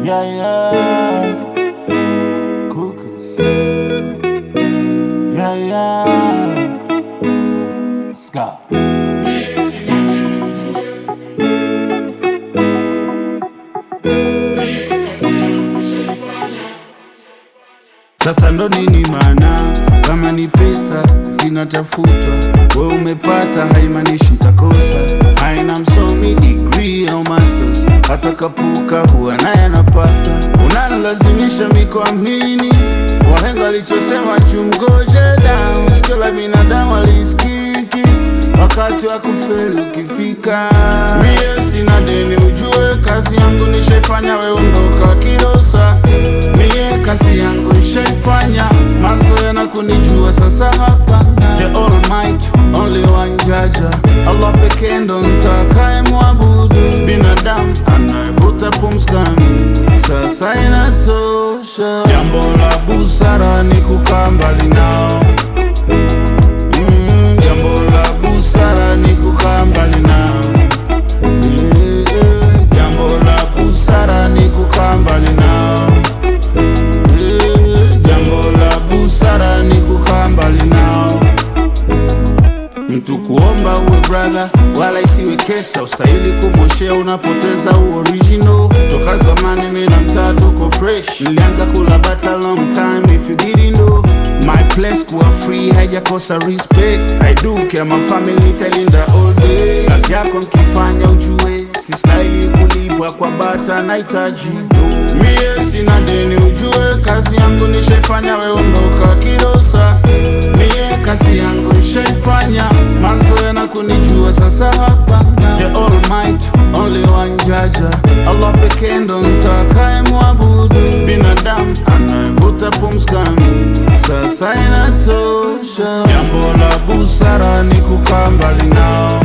Yeah, yeah. Cookers. Yeah, yeah. Let's go. Sasa ndo nini maana? Kama ni pesa zinatafutwa, we umepata haimanishi takosa. Haina msomi degree au masters, hata kapuka huwa naye anapata. Unalazimisha mikuamini wahenga walichosema, chumgoje down. Sikio la binadamu alisikiki, wakati wa kufeli ukifika. Mie sina deni ujue, kazi yangu nishaifanya, we ondoka kilo safi. Mie kazi yangu nishaifanya, mazoea na kunijua sasa hapana. The Almighty, only one Jaja, Allah pekee ndo nitakaye mwabudu. Si binadamu anayevuta pumskani, sasa inatosha. Jambo la busara ni kukaa mbali nao. Jambo la busara ni kukaa mbali nao. Jambo la busara ni kukaa mbali nao. Jambo la busara ni kukaa mbali nao. Mtu kuomba uwe brother, wala isiwe kesa. Ustahili kumoshea unapoteza original. Toka zamani mina mtaa tuko fresh, nilianza kula bata long time if you didn't know. My place kuwa free haijakosa respect. I do care my family talinda all day. Kazi yako nkifanya ujue, si stahili kulipwa kwa bata naitaji do. Mie sina deni ujue, kazi yangu nishaifanya, we ondoka kilo safi. Mie kazi yangu nishaifanya, mazoea na kunijua sasa hapana. The Almighty, only one Jaja, Allah pekee ndo nitakaye mwabudu. Si binadamu anayevuta pumskani, sasa inatosha. Jambo la busara ni kukaa mbali nao.